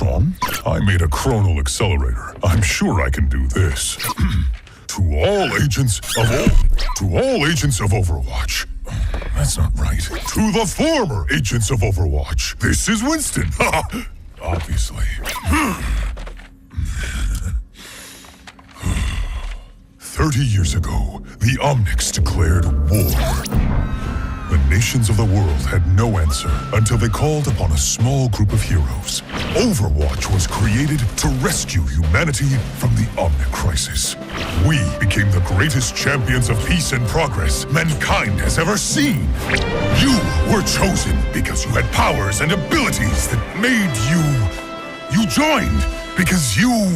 Sean. I made a chronal accelerator. I'm sure I can do this. To all agents of Overwatch. That's not right. To the former agents of Overwatch. This is Winston. Obviously. 30 years ago, the Omnics declared war. The nations of the world had no answer until they called upon a small group of heroes. Overwatch was created to rescue humanity from the Omnic crisis. We became the greatest champions of peace and progress mankind has ever seen. You were chosen because you had powers and abilities that made you... You joined because you...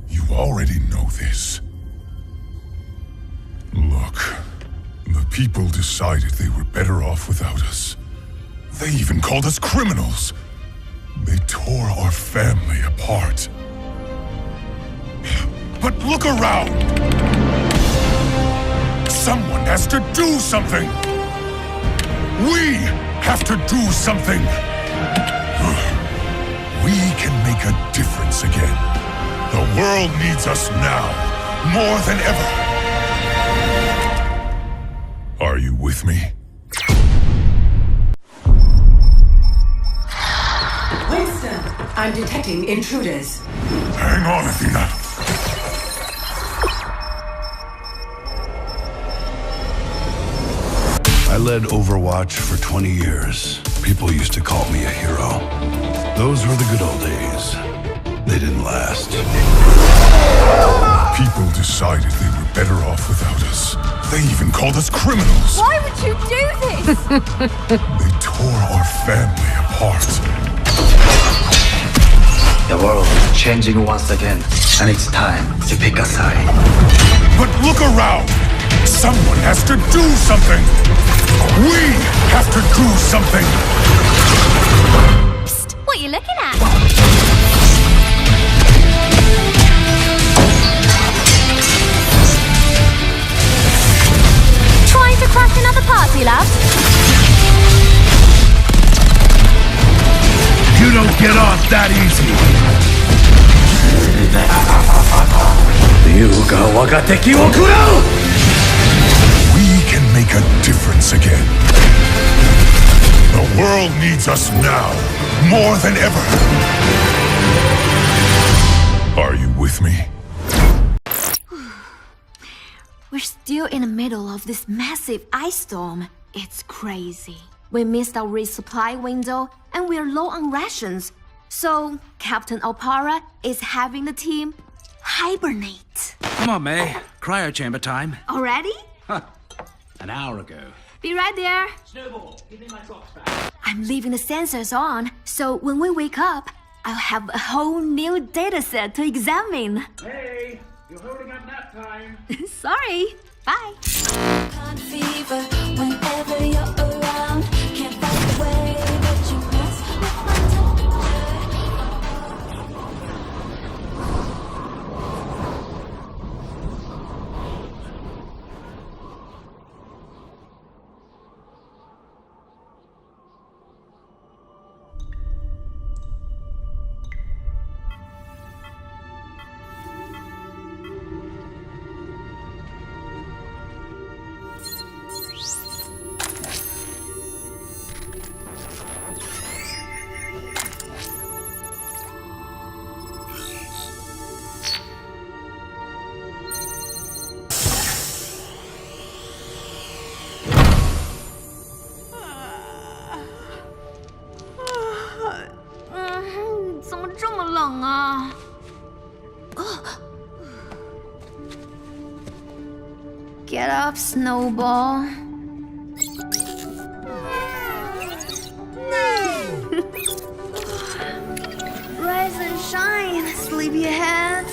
You already know this. Look, the people decided they were better off without us. They even called us criminals. They tore our family apart. But look around! Someone has to do something! We have to do something! We can make a difference again. The world needs us now, more than ever. Are you with me? Winston, I'm detecting intruders. Hang on, Athena. I led Overwatch for 20 years. People used to call me a hero. Those were the good old days. They didn't last. People decided they were better off without us. They even called us criminals. Why would you do this? They tore our family apart. The world is changing once again, and it's time to pick a side. But look around! Someone has to do something! We have to do something! Psst, what are you looking at? Trying to crash another party, love? You don't get off that easy. We can make a difference again. The world needs us now, more than ever. Are you with me? We're still in the middle of this massive ice storm. It's crazy. We missed our resupply window and we're low on rations. So, Captain Opara is having the team hibernate. Come on, May. Cryo chamber time. Already? An hour ago. Be right there. Snowball, give me my box back. I'm leaving the sensors on, so when we wake up, I'll have a whole new data set to examine. Hey, you're holding up nap time. Sorry. Bye. Fever whenever you're around. Can't find the way that you mess with my Get up, Snowball. Rise and shine, sleepyhead.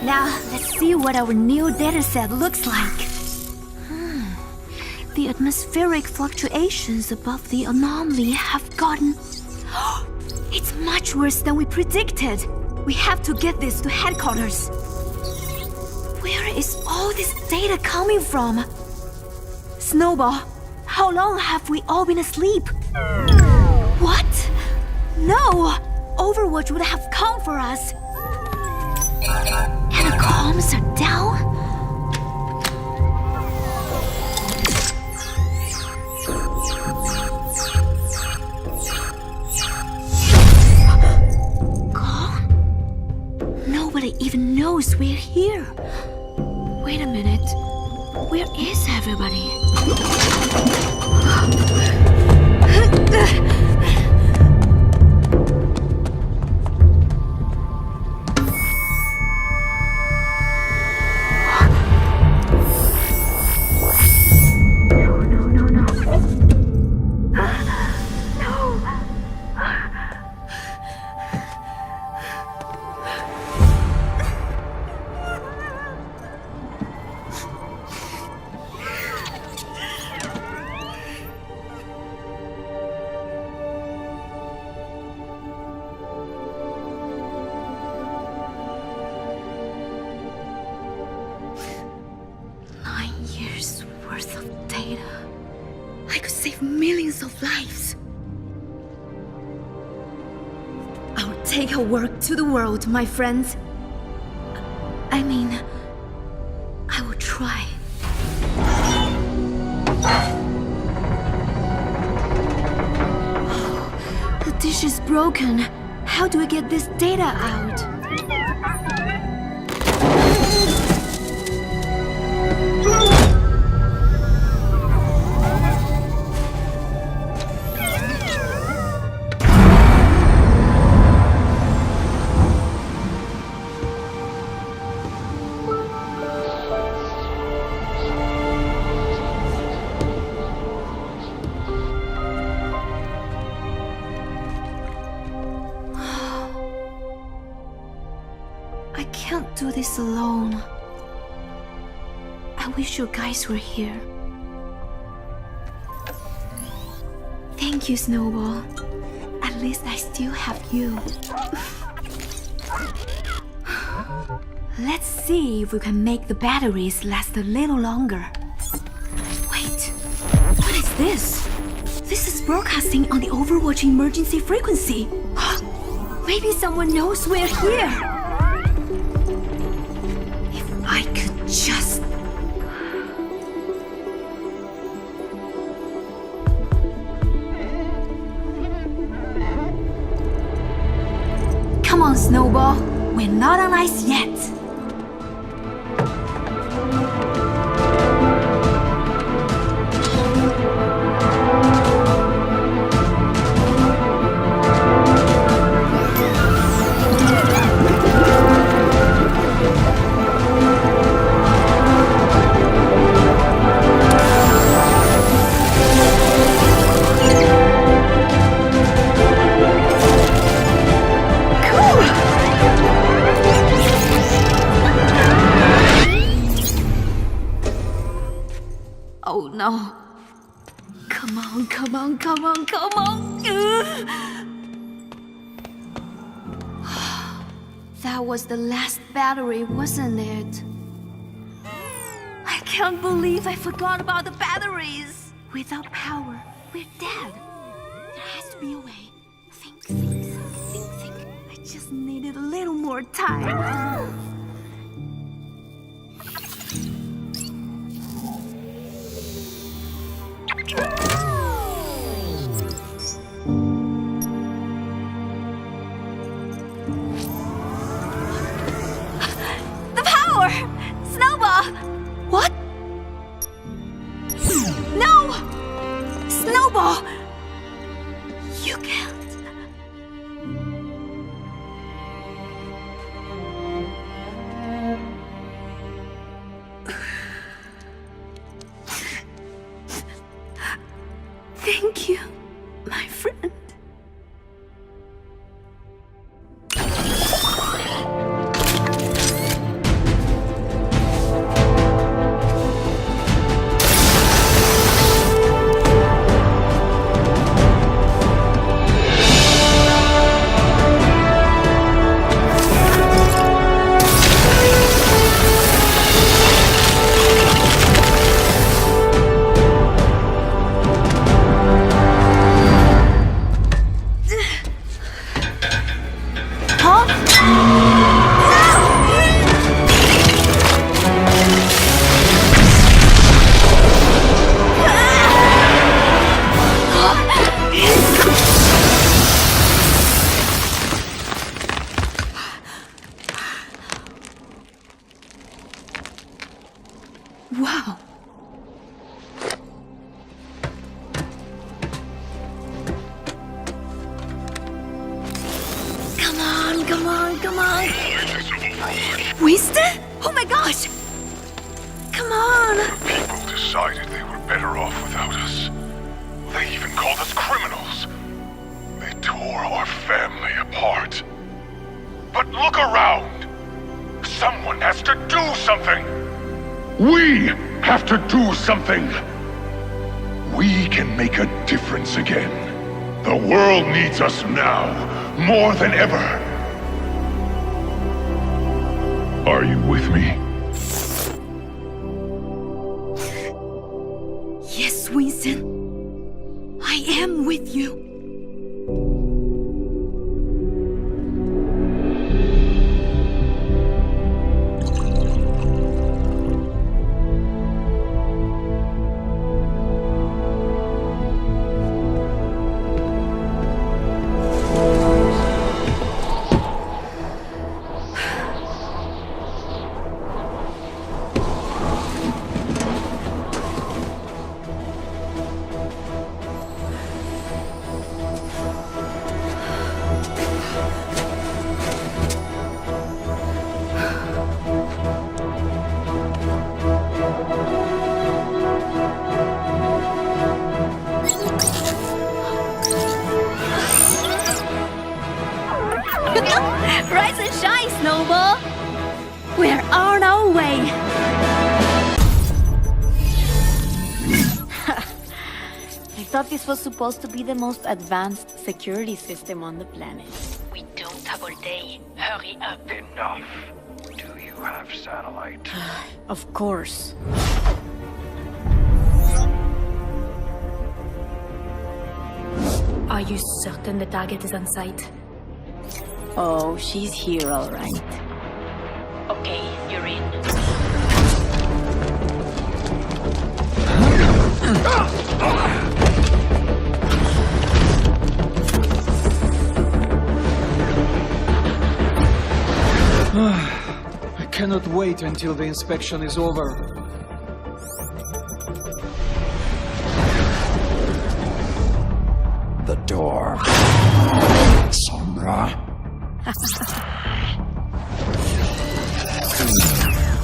Now, let's see what our new dataset looks like. The atmospheric fluctuations above the anomaly have gotten... It's much worse than we predicted. We have to get this to headquarters. Where is all this data coming from? Snowball, how long have we all been asleep? What? No! Overwatch would have come for us. And the comms are down? Nobody even knows we're here. Wait a minute. Where is everybody? Worth of data. I could save millions of lives. I'll take our work to the world, my friends. I mean, I will try. The dish is broken. How do I get this data out? I can't do this alone. I wish you guys were here. Thank you, Snowball. At least I still have you. Let's see if we can make the batteries last a little longer. Wait, what is this? This is broadcasting on the Overwatch emergency frequency. Maybe someone knows we're here. If I could just... Come on, Snowball. We're not on ice yet. Oh no. Come on, come on, come on, come on. That was the last battery, wasn't it? I can't believe I forgot about the batteries. Without power, we're dead. There has to be a way. Think. I just needed a little more time. The power! Snowball! What? No! Snowball! You can't. Thank you, my friend. Wow. Come on. Winston? Oh my gosh! Come on! People decided they were better off without us. They even called us criminals. They tore our family apart. But look around! Someone has to do something! We have to do something! We can make a difference again. The world needs us now, more than ever. Are you with me? Yes, Winston. I am with you. Rise and shine, Snowball! We're on our way! I thought this was supposed to be the most advanced security system on the planet. We don't have all day. Hurry up. Enough. Do you have satellite? Of course. Are you certain the target is on sight? Oh, she's here, all right. Okay, you're in. I cannot wait until the inspection is over. The door. Sombra.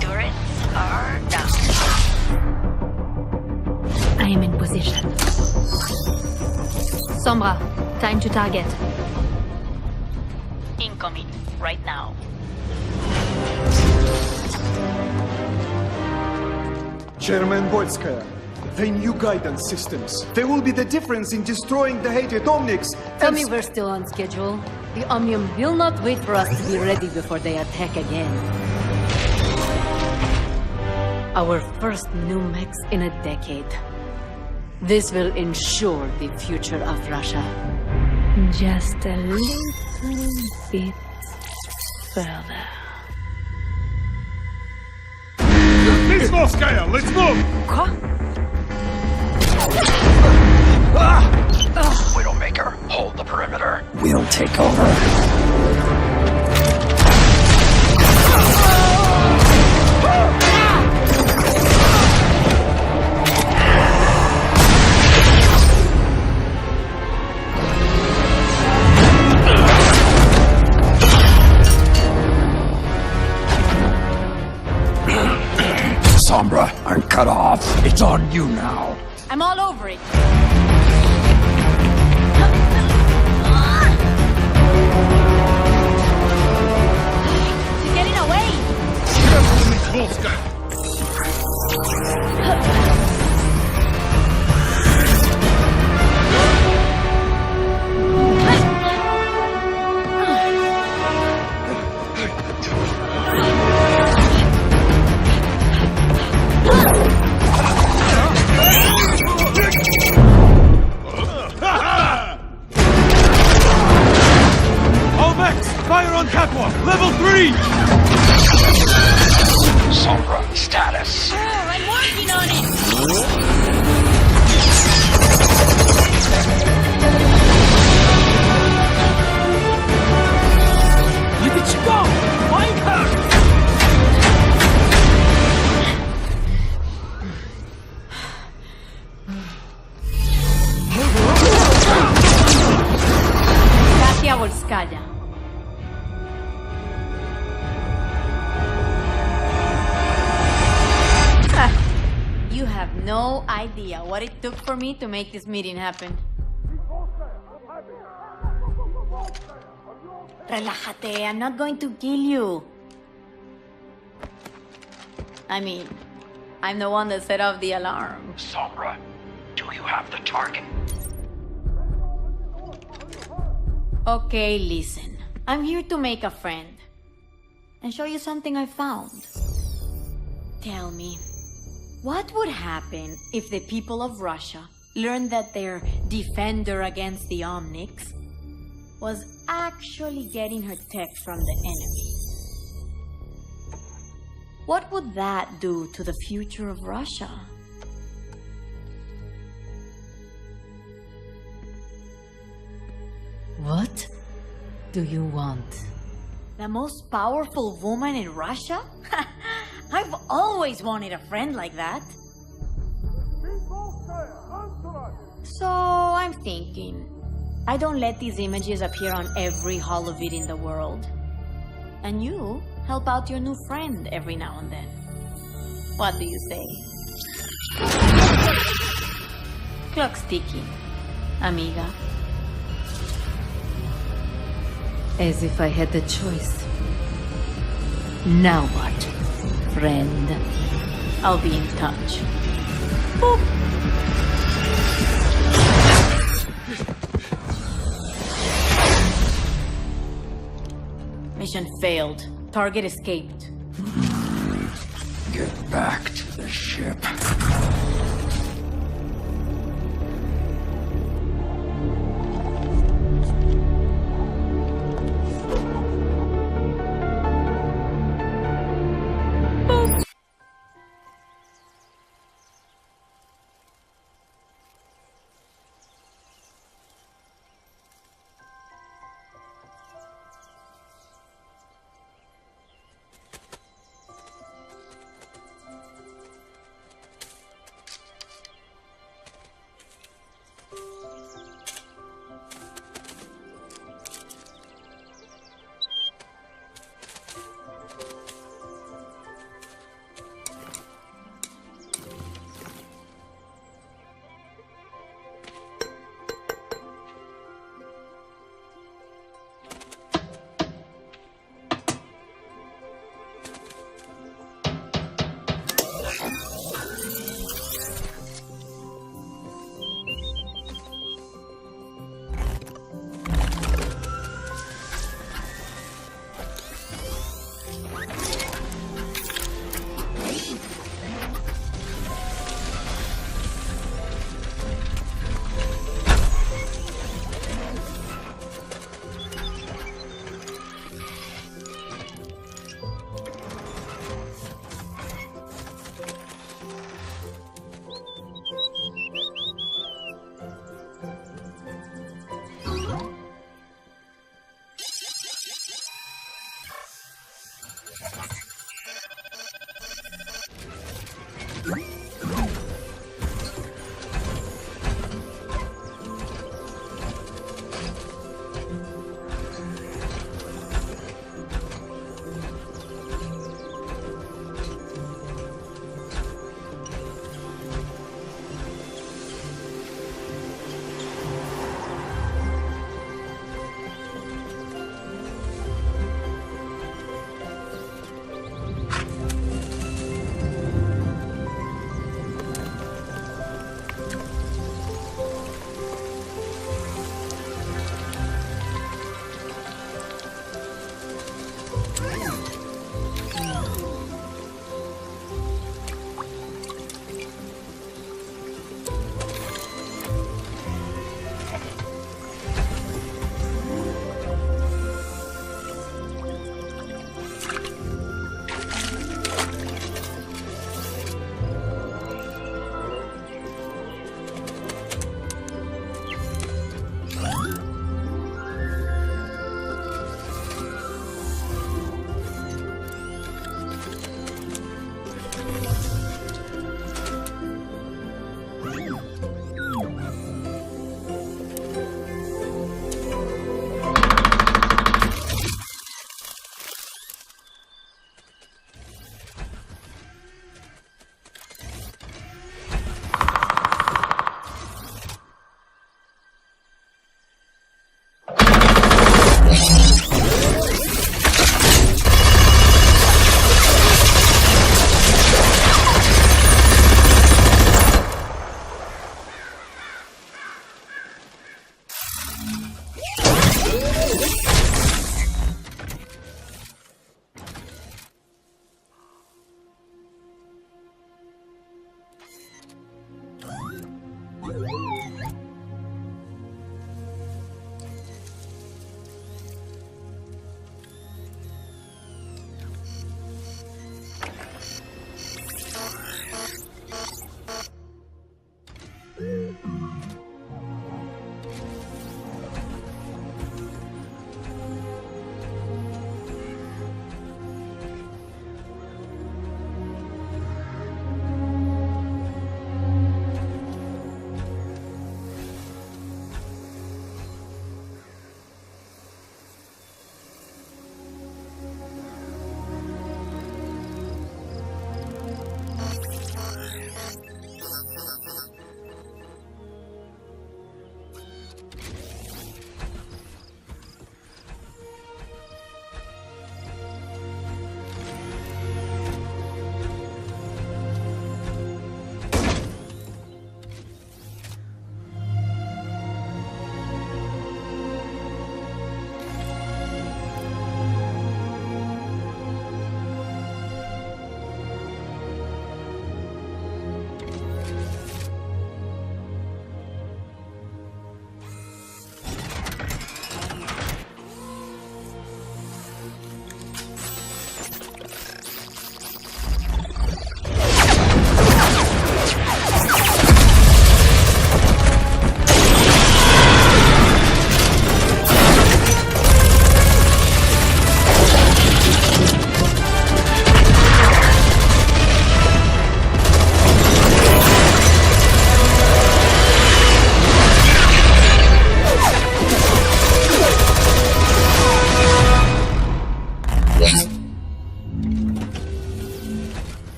Turrets are down. I am in position. Sombra, time to target. Incoming, right now. Chairman Bolskaya, the new guidance systems. They will be the difference in destroying the hated Omnics. Tell me we're still on schedule. The Omnium will not wait for us to be ready before they attack again. Our first new mechs in a decade. This will ensure the future of Russia. Just a little bit further. Miss Volskaya, let's move! Widowmaker, hold the perimeter. We'll take over. Sombra, I'm cut off. It's on you now. I'm all over it. She's getting away. Miss Volskaya! Fire on catwalk! Level 3! Sombra, status. Oh, I'm working on it! no idea what it took for me to make this meeting happen. Relájate, I'm not going to kill you. I mean, I'm the one that set off the alarm. Sombra, do you have the target? Okay, listen. I'm here to make a friend. And show you something I found. Tell me, what would happen if the people of Russia learned that their defender against the Omnics was actually getting her tech from the enemy? What would that do to the future of Russia? What do you want? The most powerful woman in Russia? I've always wanted a friend like that. So I'm thinking, I don't let these images appear on every holovid in the world. And you help out your new friend every now and then. What do you say? Clock's ticking, amiga. As if I had the choice. Now what, friend? I'll be in touch. Boop. Mission failed. Target escaped. Get back to the ship.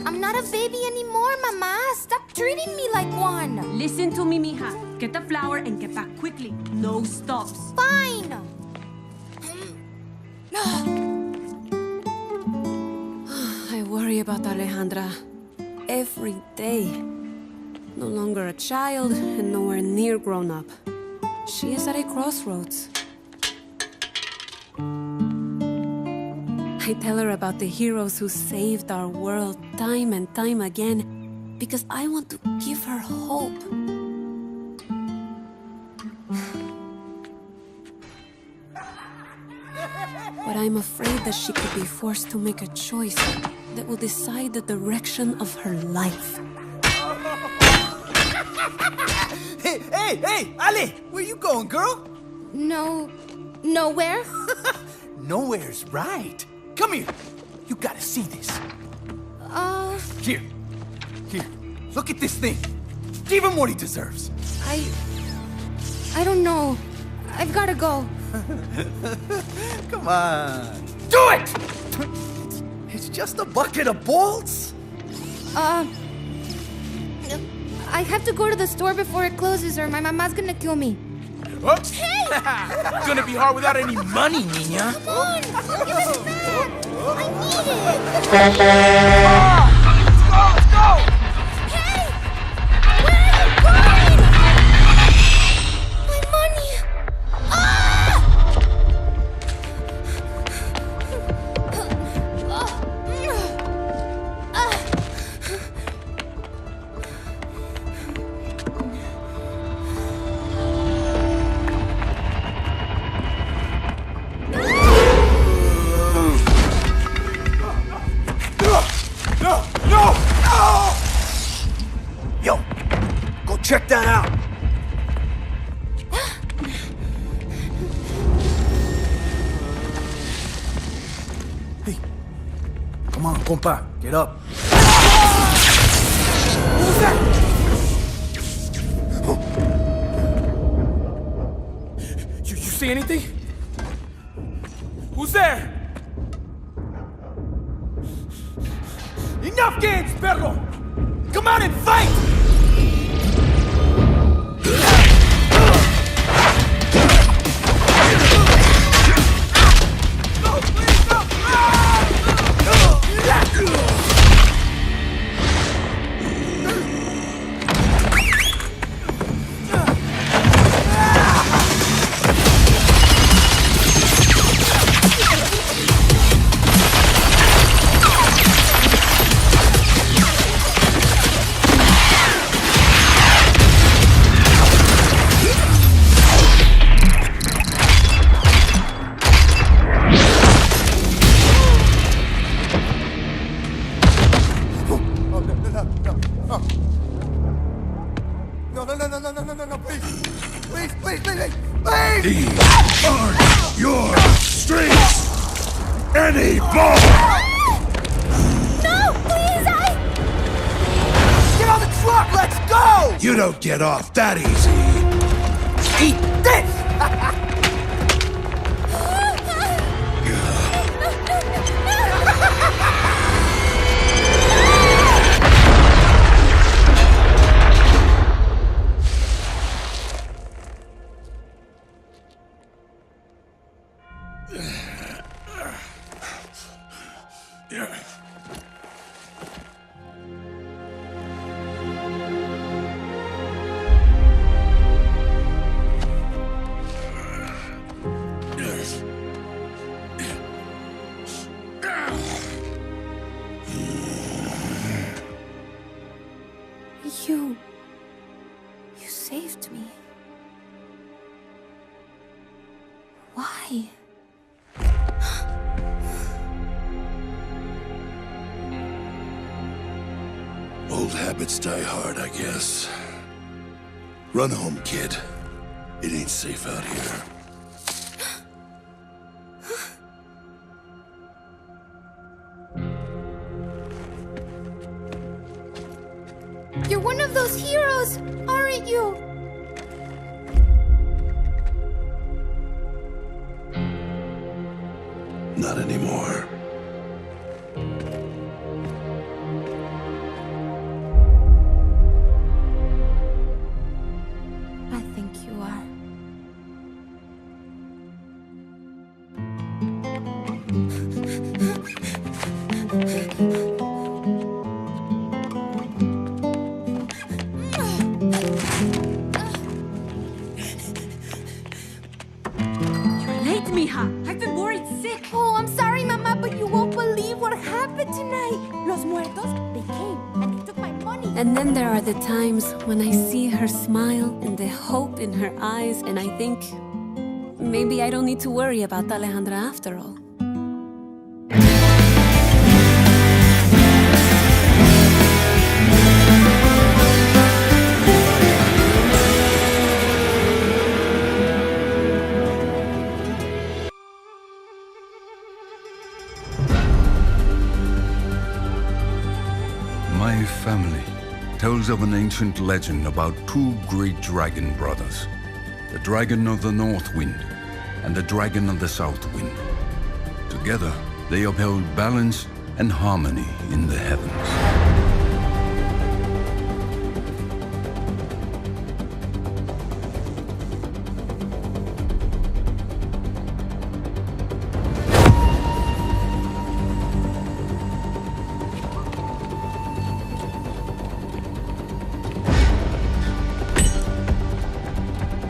I'm not a baby anymore, Mama. Stop treating me like one. Listen to me, mija. Get the flour and get back quickly. No stops. Fine. I worry about Alejandra every day. No longer a child and nowhere near grown up. She is at a crossroads. I tell her about the heroes who saved our world time and time again because I want to give her hope. But I'm afraid that she could be forced to make a choice that will decide the direction of her life. Hey, Ali! Where you going, girl? Nowhere? Nowhere's right. Come here. You gotta see this. Here. Look at this thing. Give him what he deserves. I don't know. I've gotta go. Come on. Do it! It's just a bucket of bolts. I have to go to the store before it closes or my mama's gonna kill me. Oops. Hey! Gonna be hard without any money, niña. Come on! Give me the bag! I need it! Let's go! Hey! Where are you going? My money! No! Yo, go check that out. Hey, come on, compa, get up. Who's that? You see anything? Who's there? Enough games, perro! Come out and fight! No, please, no! No, please, please! These aren't your streets anymore! No, please, Get on the truck, let's go! You don't get off that easy. Eat this! You saved me. Old habits die hard, I guess. Run home, kid. It ain't safe out here. You're one of those heroes, aren't you? Not anymore. I think you are. You're late, mija. I've been worried sick. Oh, I'm sorry, Mama, but you won't believe what happened tonight. Los muertos, they came and they took my money. And then there are the times when I see her smile and the hope in her eyes, and I think maybe I don't need to worry about Alejandra after all. My family tells of an ancient legend about two great dragon brothers. The dragon of the North Wind and the dragon of the South Wind. Together, they upheld balance and harmony in the heavens.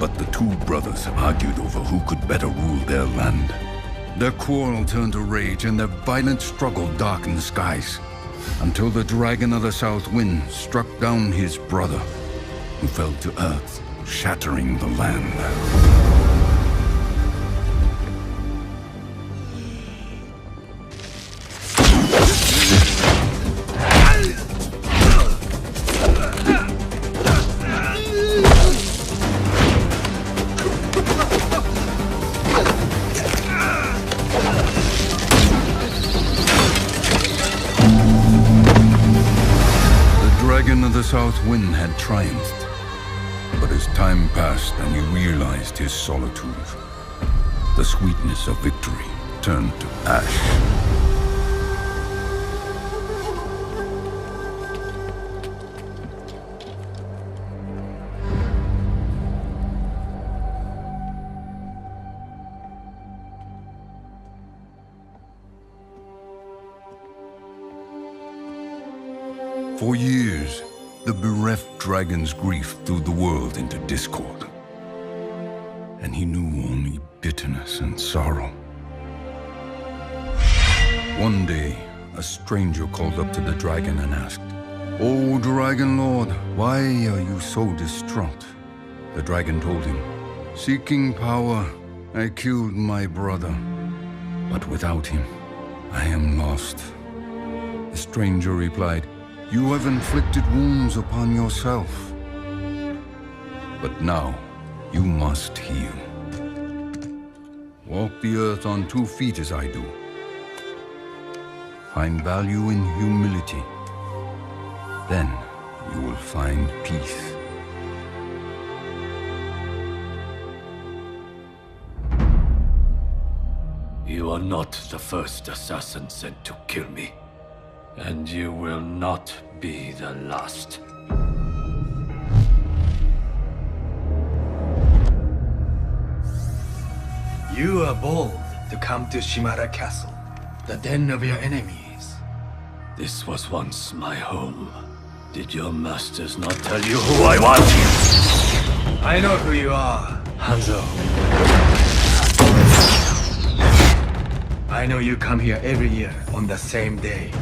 But the two brothers argued over who could better rule their land. Their quarrel turned to rage, and their violent struggle darkened the skies, until the dragon of the South Wind struck down his brother, who fell to earth, shattering the land. The dragon of the South Wind had triumphed, but as time passed and he realized his solitude, the sweetness of victory turned to ash. For years, the bereft dragon's grief threw the world into discord. And he knew only bitterness and sorrow. One day, a stranger called up to the dragon and asked, "O Dragon Lord, why are you so distraught?" The dragon told him, "Seeking power, I killed my brother. But without him, I am lost." The stranger replied, "You have inflicted wounds upon yourself. But now, you must heal. Walk the earth on 2 feet as I do. Find value in humility. Then you will find peace." You are not the first assassin sent to kill me. And you will not be the last. You are bold to come to Shimara Castle, the den of your enemies. This was once my home. Did your masters not tell you who I was? I know who you are, Hanzo. I know you come here every year on the same day.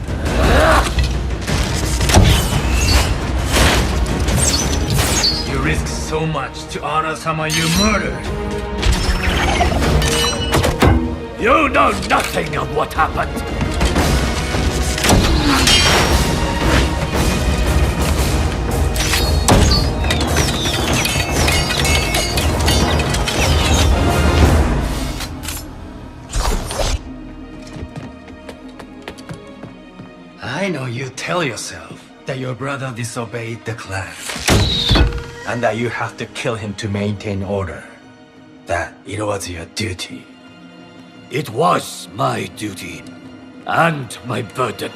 You risk so much to honor someone you murdered. You know nothing of what happened. I know you tell yourself that your brother disobeyed the clan, and that you have to kill him to maintain order. That it was your duty. It was my duty, and my burden.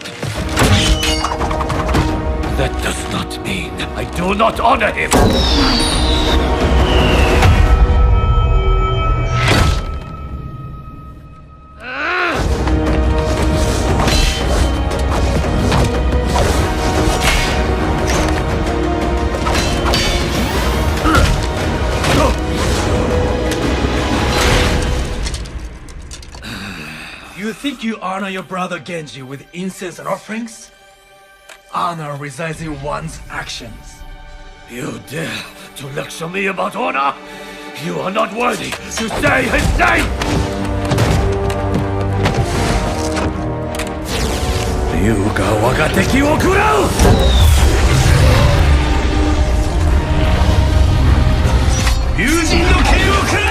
That does not mean I do not honor him! You think you honor your brother Genji with incense and offerings? Honor resides in one's actions. You dare to lecture me about honor? You are not worthy to say his name! Ryuga waga teki wo kurau! Ryujin no ken wo kure!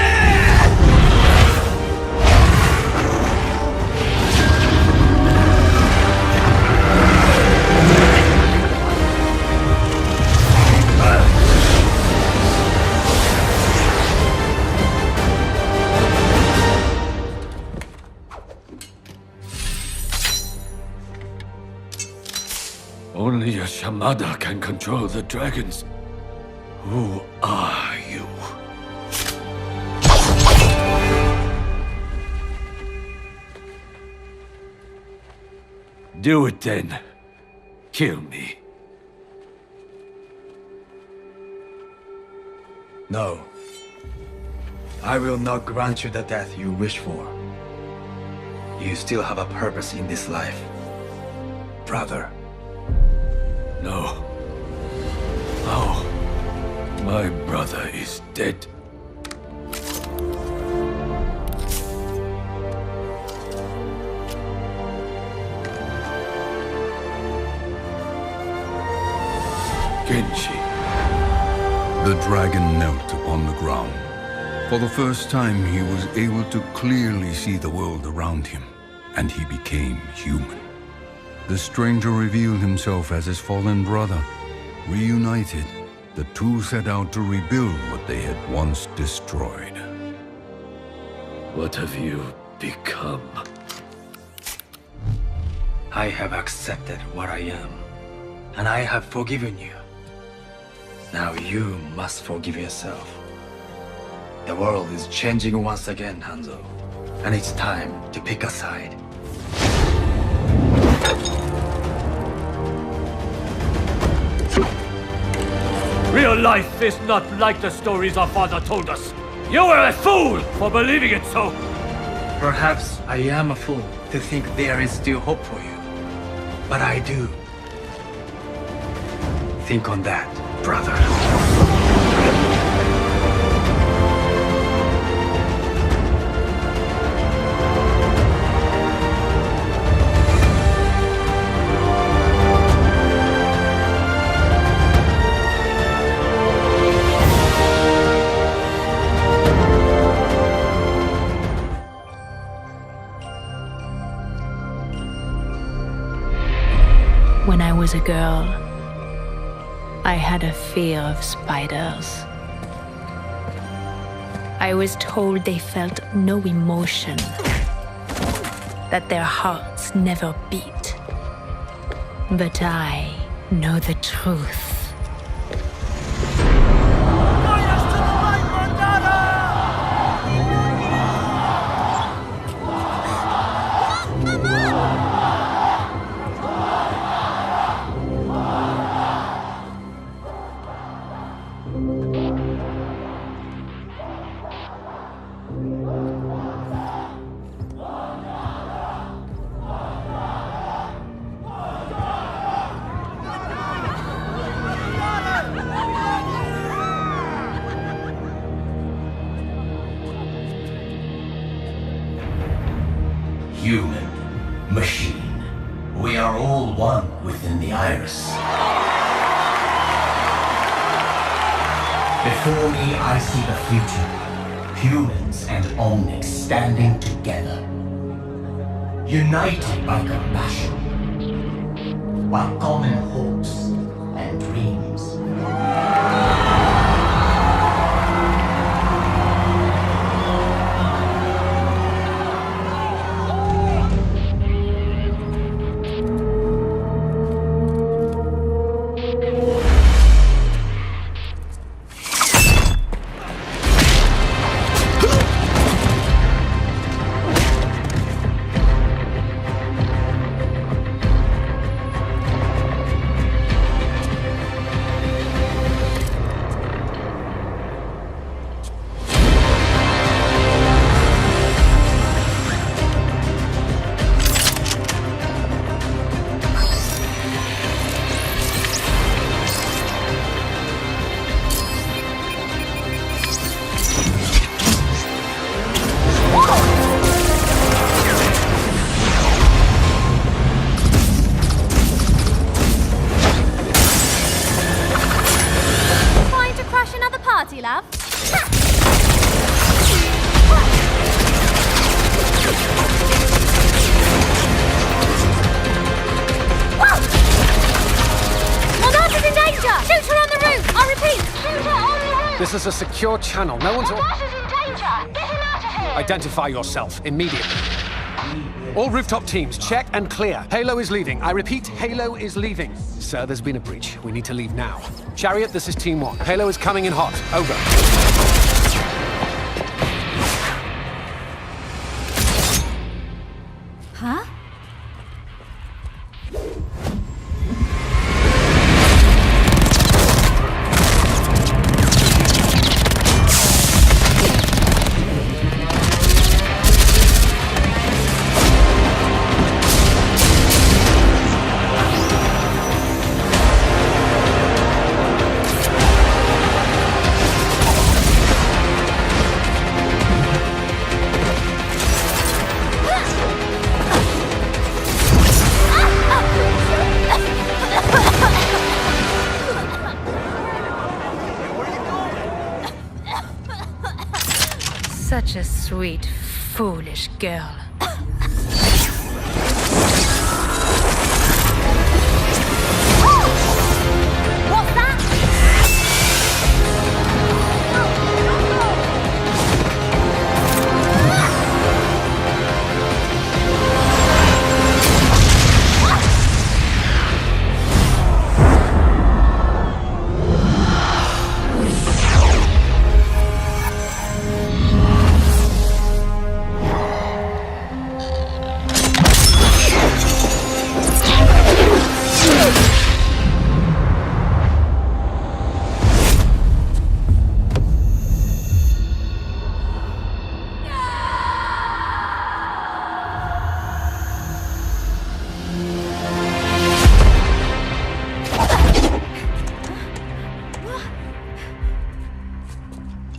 Only a Shamada can control the dragons. Who are you? Do it then. Kill me. No. I will not grant you the death you wish for. You still have a purpose in this life, brother. No. No. My brother is dead. Genji. The dragon knelt upon the ground. For the first time, he was able to clearly see the world around him, and he became human. The stranger revealed himself as his fallen brother. Reunited, the two set out to rebuild what they had once destroyed. What have you become? I have accepted what I am, and I have forgiven you. Now you must forgive yourself. The world is changing once again, Hanzo, and it's time to pick a side. Real life is not like the stories our father told us. You were a fool for believing it so. Perhaps I am a fool to think there is still hope for you. But I do. Think on that, brother. When I was a girl, I had a fear of spiders. I was told they felt no emotion, that their hearts never beat. But I know the truth. Human, machine, we are all one within the iris. Before me, I see the future. Humans and Omnics standing together. United by compassion. while common hopes and dreams. Party, love. Monarch is in danger! Shoot her on the roof! I repeat, shoot her on the roof! This is a secure channel. No one's... Monarch is in danger! Get him out of here! Identify yourself immediately. All rooftop teams, check and clear. Halo is leaving. I repeat, Halo is leaving. Sir, there's been a breach. We need to leave now. Chariot, this is Team 1. Halo is coming in hot. Over. Huh? Such a sweet, foolish girl. What's that?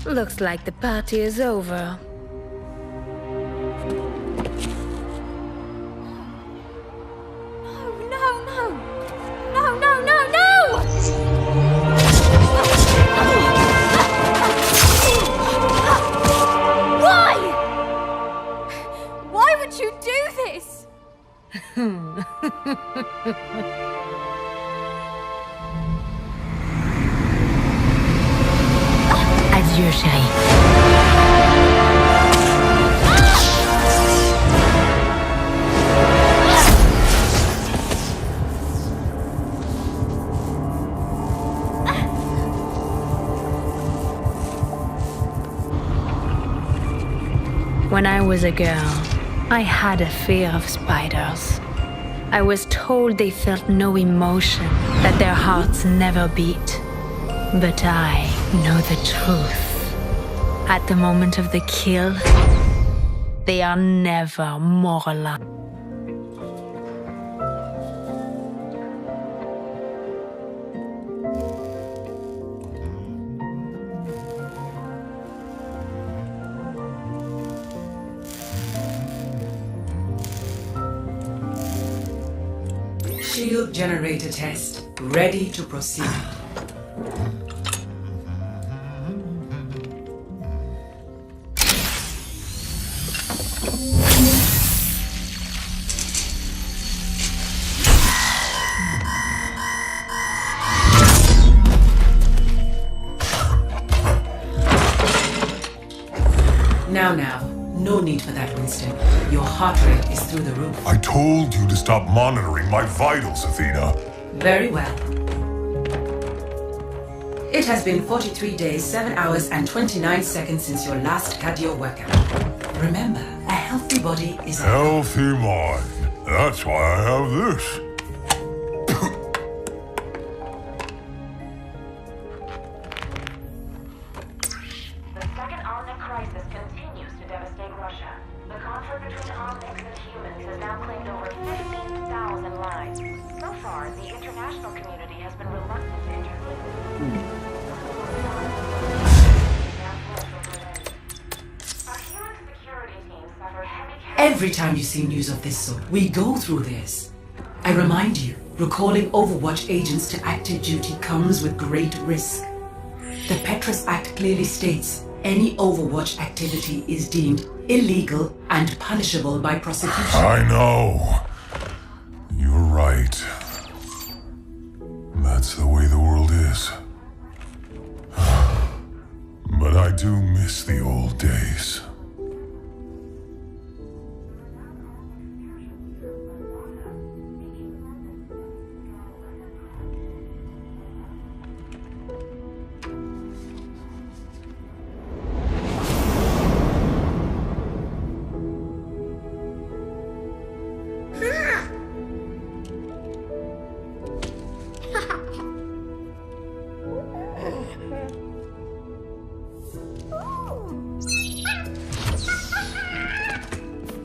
Looks like the party is over. Why would you do this? Adieu, chérie. When I was a girl, I had a fear of spiders. I was told they felt no emotion, that their hearts never beat. But I know the truth. At the moment of the kill, they are never more alive. Shield generator test. Ready to proceed. Now. No need for that, Winston. Your heart rate is through the roof. I told you to stop monitoring my vitals, Athena. Very well. It has been 43 days, 7 hours, and 29 seconds since your last cardio workout. Remember, a healthy body is a Healthy mind. That's why I have this. The second Omnic crisis continues to devastate Russia. The conflict between Omnics and humans has now claimed over 15,000 lives. So far, the international community has been reluctant to intervene. Every time you see news of this sort, we go through this. I remind you, recalling Overwatch agents to active duty comes with great risk. The Petrus Act clearly states any Overwatch activity is deemed illegal and punishable by prosecution. I know. You're right. That's the way the world is. But I do miss the old days.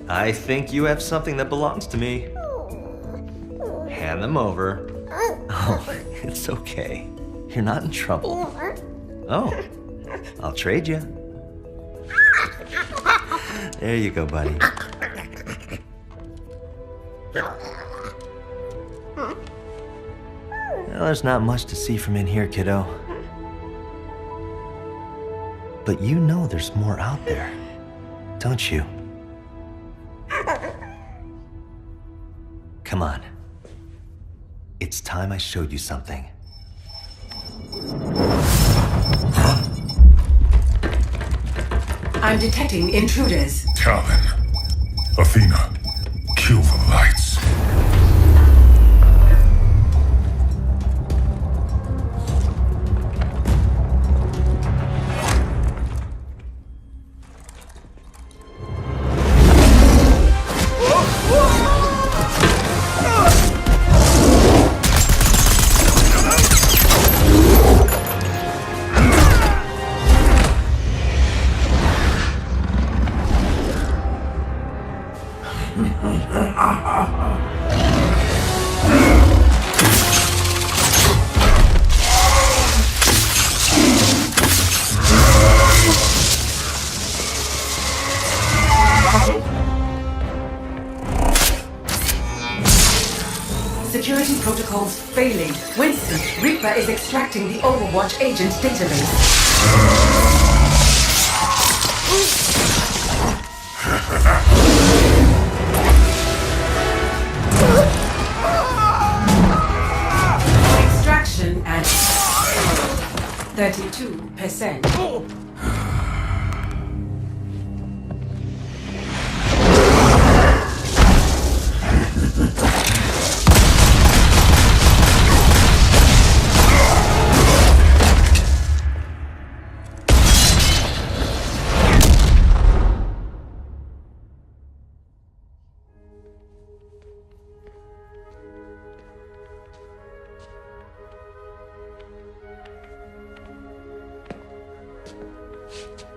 I think you have something that belongs to me. Hand them over. Oh, it's okay. You're not in trouble. Oh, I'll trade you. There you go, buddy. Well, there's not much to see from in here, kiddo. But you know there's more out there, don't you? Come on. It's time I showed you something. I'm detecting intruders. Talon. Athena. Kill the lights. Security protocols failing. Winston, Reaper is extracting the Overwatch agent database. Extraction at 32%.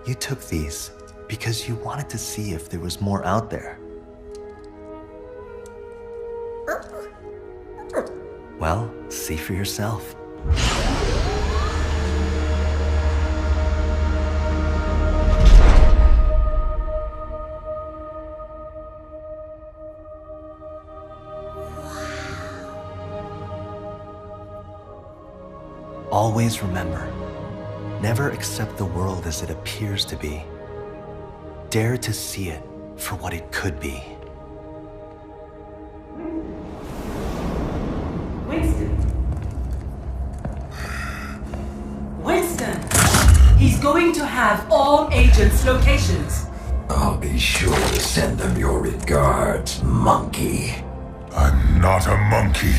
You took these because you wanted to see if there was more out there. Well, see for yourself. Always remember, never accept the world as it appears to be. Dare to see it for what it could be. Winston. Winston! He's going to have all agents' locations. be sure to send them your regards, monkey. I'm not a monkey.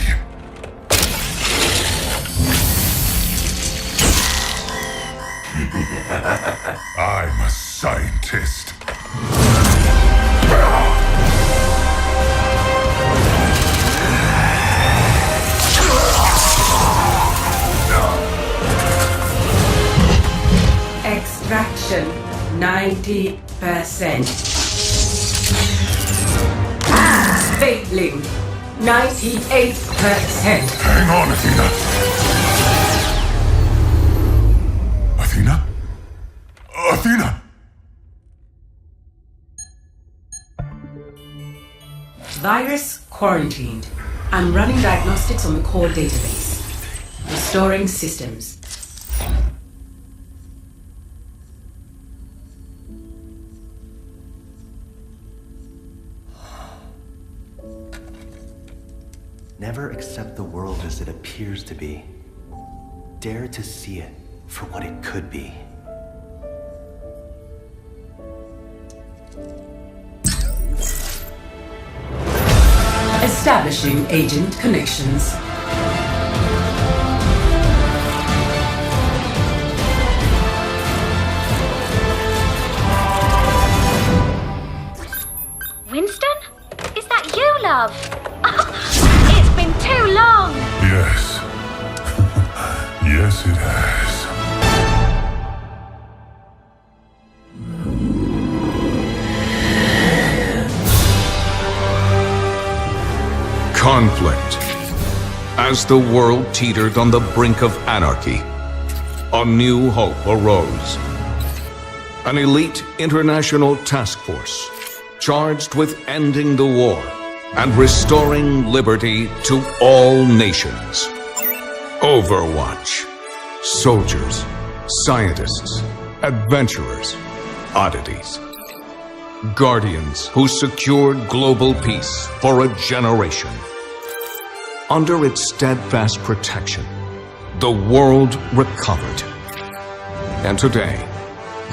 I'm a scientist. Extraction 90%. Stapling 98%. Hang on, Athena. Athena? Athena! Virus quarantined. I'm running diagnostics on the core database. Restoring systems. Never accept the world as it appears to be. Dare to see it for what it could be. Establishing agent connections. Winston? Is that you, love? It's been too long! Yes. Yes, it has. Conflict. As the world teetered on the brink of anarchy, a new hope arose. An elite international task force charged with ending the war and restoring liberty to all nations. Overwatch. Soldiers, scientists, adventurers, oddities. Guardians who secured global peace for a generation. Under its steadfast protection, the world recovered. And today,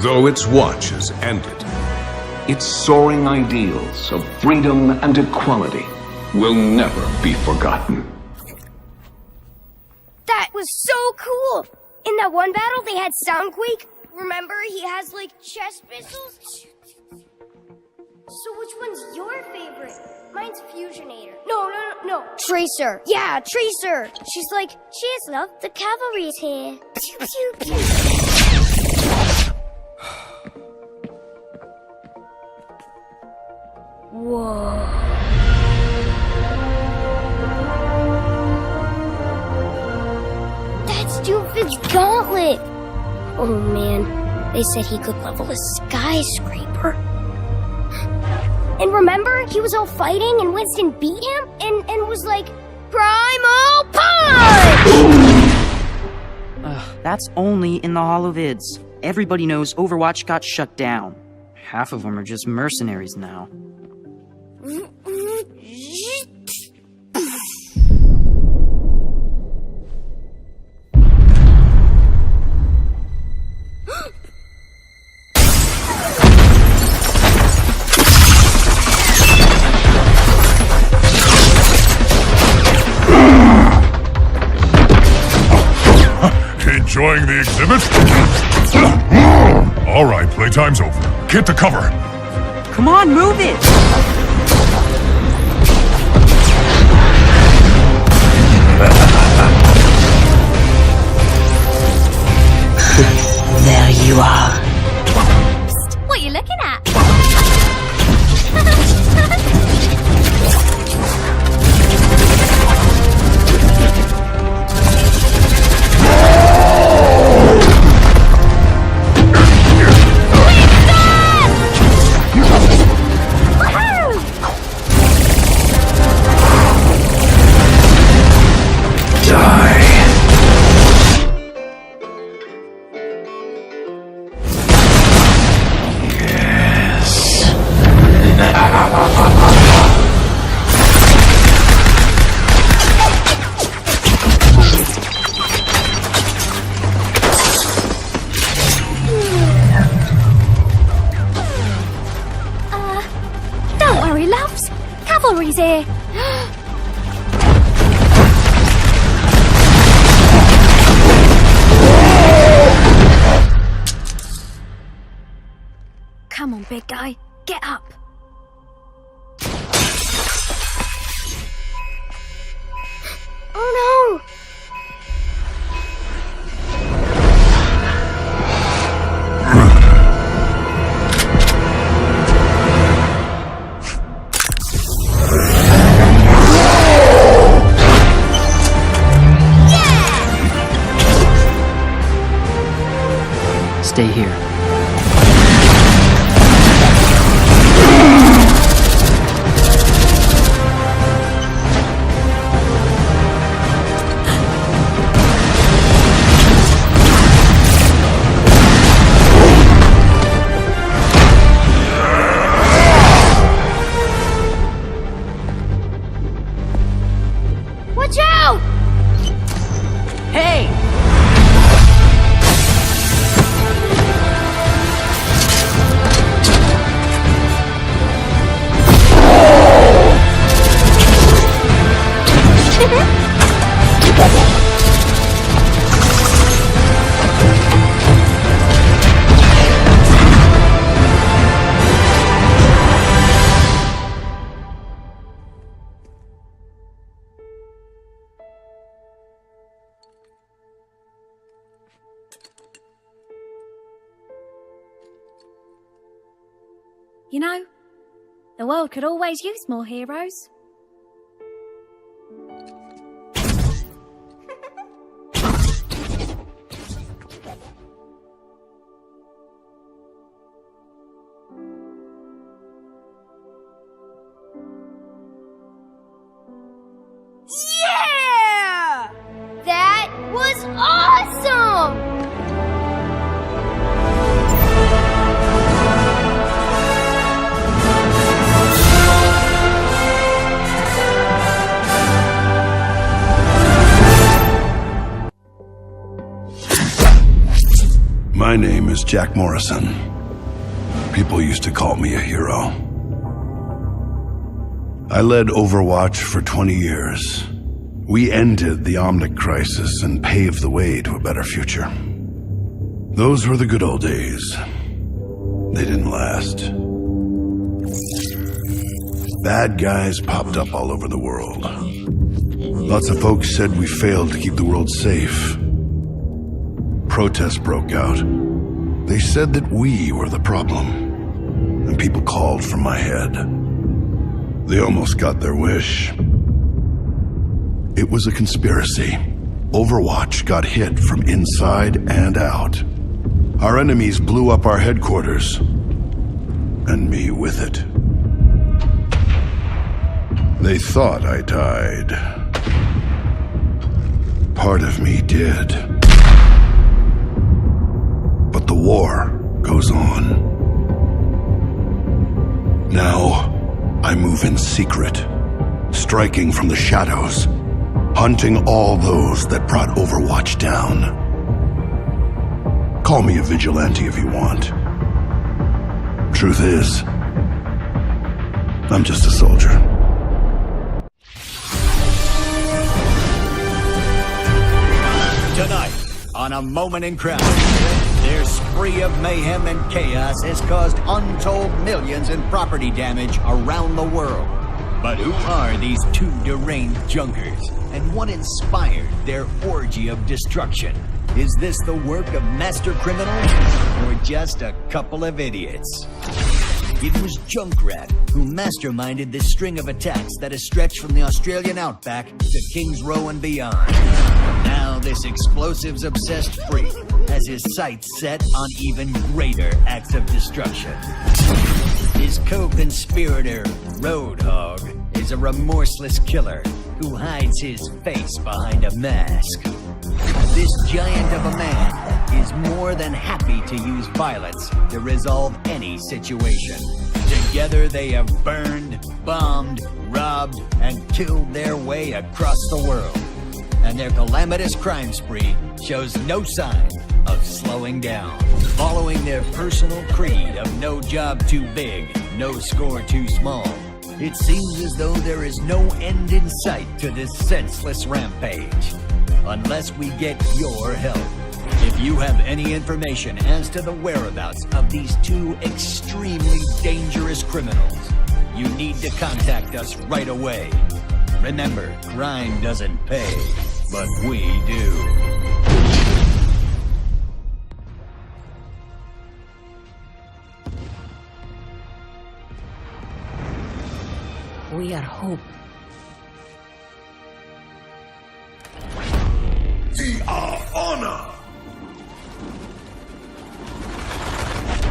though its watch has ended, its soaring ideals of freedom and equality will never be forgotten. That was so cool! In that one battle, they had Soundquake. Remember, he has, like, chest missiles? So which one's your favorite? Mine's Fusionator. No. Tracer. Yeah, Tracer. She's like, cheers, love. The cavalry's here. Pew, pew, pew. Whoa. That's Doofen's gauntlet. Oh man, they said he could level a skyscraper. And remember, he was all fighting and Winston beat him and was like, Primal Punch! That's only in the holovids. Everybody knows Overwatch got shut down. Half of them are just mercenaries now. Enjoying the exhibit? All right, playtime's over. Get to cover. Come on, move it! There you are. Psst, what are you looking at? here. Come on, big guy. Get up. Oh no! Stay here. Watch out! Hey! You know, the world could always use more heroes. Yeah! That was awesome! My name is Jack Morrison. People used to call me a hero. I led Overwatch for 20 years. We ended the Omnic crisis and paved the way to a better future. Those were the good old days. They didn't last. Bad guys popped up all over the world. Lots of folks said we failed to keep the world safe. Protests broke out. They said that we were the problem, and people called for my head. They almost got their wish. It was a conspiracy. Overwatch got hit from inside and out. Our enemies blew up our headquarters, and me with it. They thought I died. Part of me did. But the war goes on. Now, I move in secret, striking from the shadows, hunting all those that brought Overwatch down. Call me a vigilante if you want. Truth is, I'm just a soldier. Tonight, on A Moment in Crime, their spree of mayhem and chaos has caused untold millions in property damage around the world. But who are these two deranged junkers? And what inspired their orgy of destruction? Is this the work of master criminals? Or just a couple of idiots? It was Junkrat who masterminded this string of attacks that has stretched from the Australian outback to Kings Row and beyond. Now this explosives-obsessed freak has his sights set on even greater acts of destruction. His co-conspirator, Roadhog, is a remorseless killer who hides his face behind a mask. This giant of a man is more than happy to use violence to resolve any situation. Together they have burned, bombed, robbed, and killed their way across the world. And their calamitous crime spree shows no sign of slowing down. Following their personal creed of no job too big, no score too small, It seems as though there is no end in sight to this senseless rampage. Unless we get your help. If you have any information as to the whereabouts of these two extremely dangerous criminals, you need to contact us right away. Remember, crime doesn't pay, but we do. We are hope. We are honor.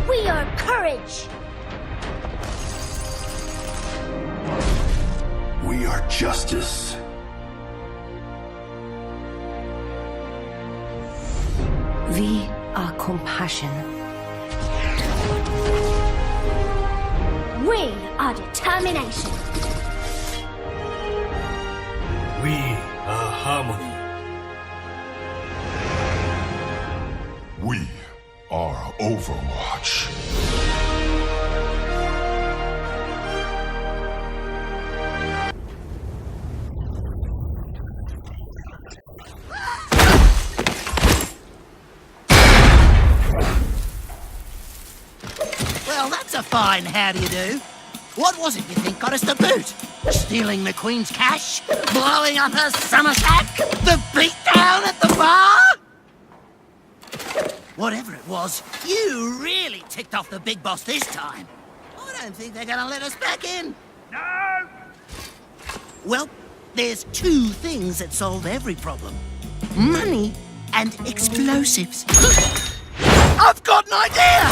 We are courage. We are justice. We are compassion. We are determination. We are harmony. We are Overwatch. Well, that's a fine how do you do. What was it you think got us the boot? Stealing the Queen's cash? Blowing up her summer sack? The beatdown at the bar? Whatever it was, you really ticked off the big boss this time. I don't think they're gonna let us back in. No! Well, there's two things that solve every problem. Money and explosives. I've got an idea!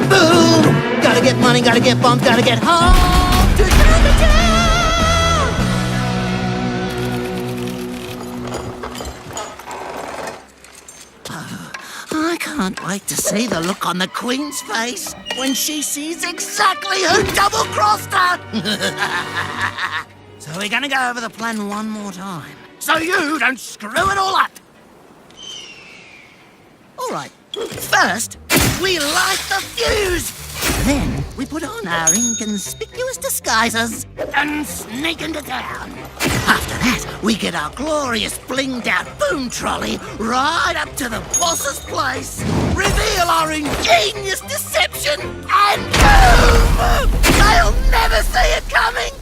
Boom! Gotta get money, gotta get bumped, gotta get home to I can't wait to see the look on the Queen's face when she sees exactly who double-crossed her! So we're gonna go over the plan one more time, so you don't screw it all up! Alright, first, we light the fuse! Then, we put on our inconspicuous disguises and sneak into town. After that, we get our glorious blinged-out boom trolley right up to the boss's place, reveal our ingenious deception, and boom! They'll never see it coming!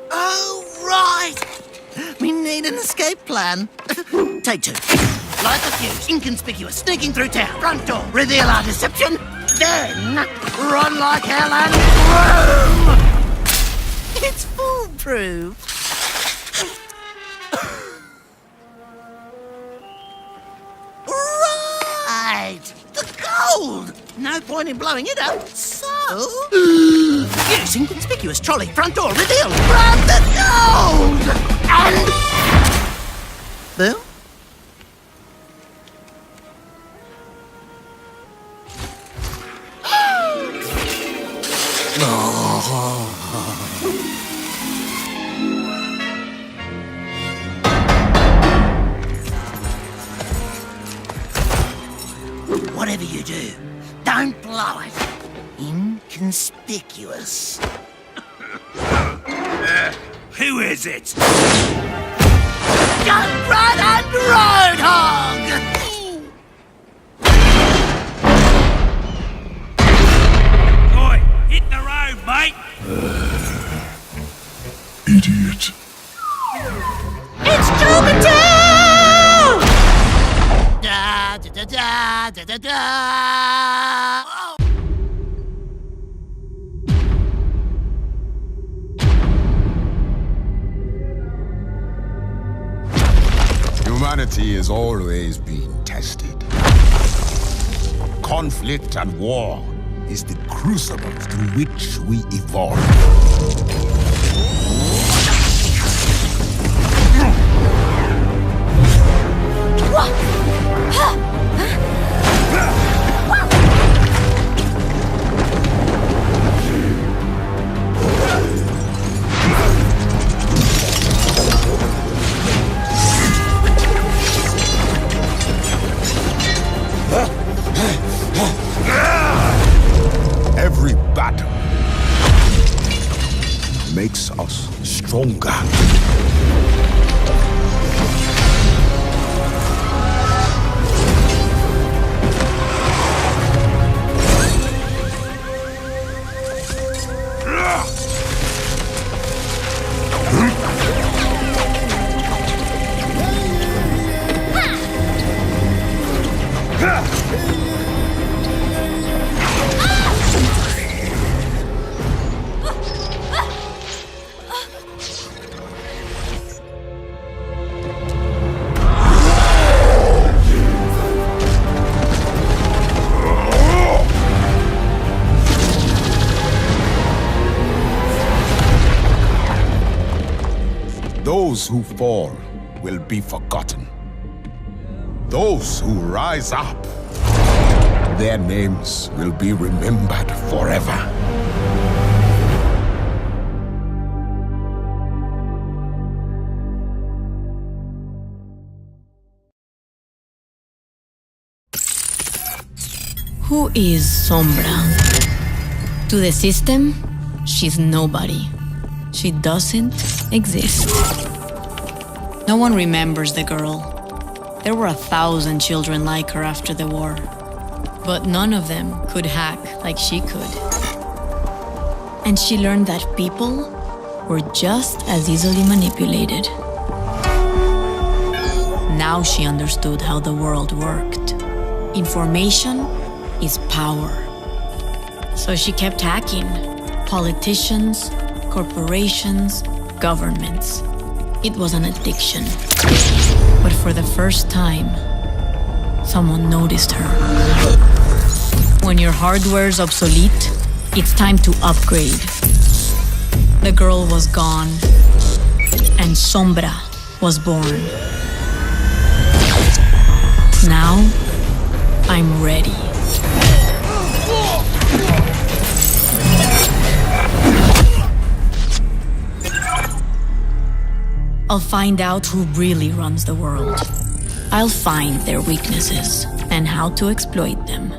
Oh, right! We need an escape plan. Take two. Light the fuse, inconspicuous, sneaking through town, front door, reveal our deception, then run like hell and boom! It's foolproof. Right! The gold! No point in blowing it up, so... Use inconspicuous trolley, front door, reveal, grab the gold! And... Bill? Whatever you do, don't blow it. Inconspicuous. Who is it? Don't run and roadhog! Oi, hit the road, mate! Idiot. It's Jupiter! Da da da da da da da. Oh. Humanity has always been tested. Conflict and war is the crucible through which we evolve. those who fall will be forgotten. Those who rise up, their names will be remembered forever. Who is Sombra? To the system, she's nobody. She doesn't exist. No one remembers the girl. There were 1,000 children like her after the war. But none of them could hack like she could. And she learned that people were just as easily manipulated. Now she understood how the world worked. Information is power. So she kept hacking politicians, corporations, governments. It was an addiction. But for the first time, someone noticed her. When your hardware's obsolete, it's time to upgrade. The girl was gone, and Sombra was born. Now, I'm ready. I'll find out who really runs the world. I'll find their weaknesses and how to exploit them.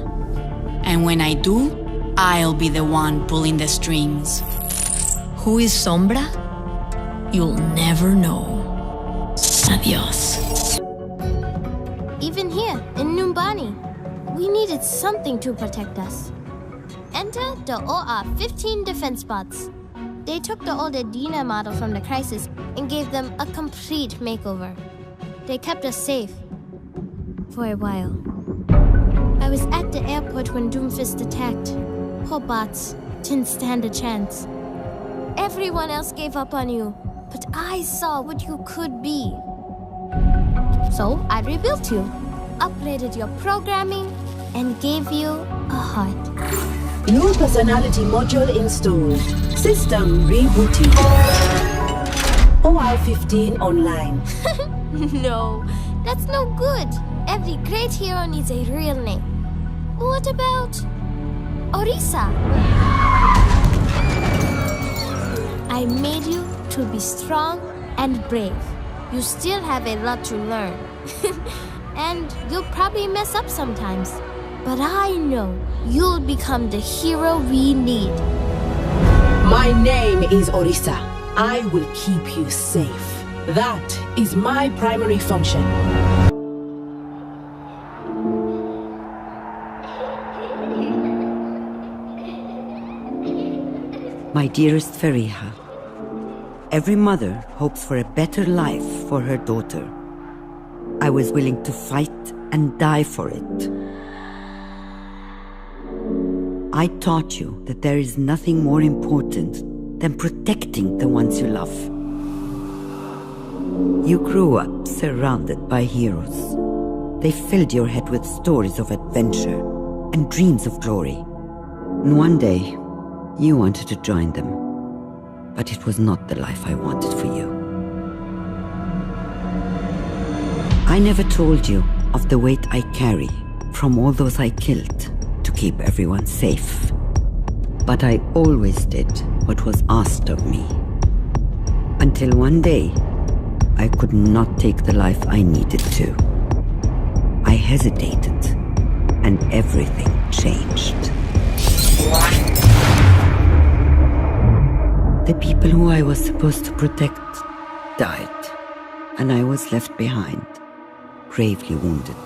And when I do, I'll be the one pulling the strings. Who is Sombra? You'll never know. Adios. Even here, in Numbani, we needed something to protect us. Enter the OR-15 defense bots. They took the old Edina model from the Crisis and gave them a complete makeover. They kept us safe. For a while. I was at the airport when Doomfist attacked. Poor bots didn't stand a chance. Everyone else gave up on you, but I saw what you could be. So I rebuilt you, upgraded your programming, and gave you a heart. New personality module installed. System rebooting. OR-15 online. No, that's no good. Every great hero needs a real name. What about Orisa? I made you to be strong and brave. You still have a lot to learn. And you'll probably mess up sometimes. But I know you'll become the hero we need. My name is Orisa. I will keep you safe. That is my primary function. My dearest Fariha, every mother hopes for a better life for her daughter. I was willing to fight and die for it. I taught you that there is nothing more important than protecting the ones you love. You grew up surrounded by heroes. They filled your head with stories of adventure and dreams of glory. And one day, you wanted to join them. But it was not the life I wanted for you. I never told you of the weight I carry from all those I killed to keep everyone safe. But I always did what was asked of me. Until one day, I could not take the life I needed to. I hesitated, and everything changed. The people who I was supposed to protect died, and I was left behind, gravely wounded.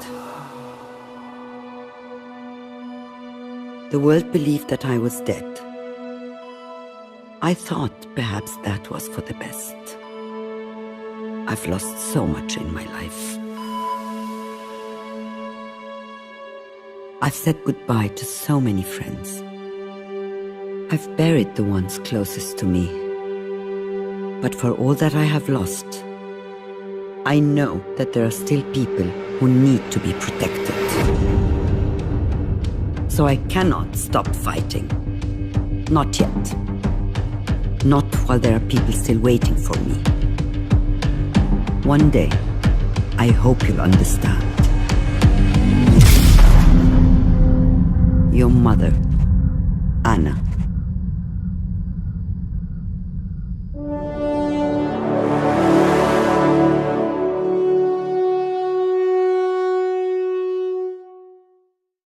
The world believed that I was dead. I thought perhaps that was for the best. I've lost so much in my life. I've said goodbye to so many friends. I've buried the ones closest to me. But for all that I have lost, I know that there are still people who need to be protected. So I cannot stop fighting. Not yet. Not while there are people still waiting for me. One day, I hope you'll understand. Your mother, Anna.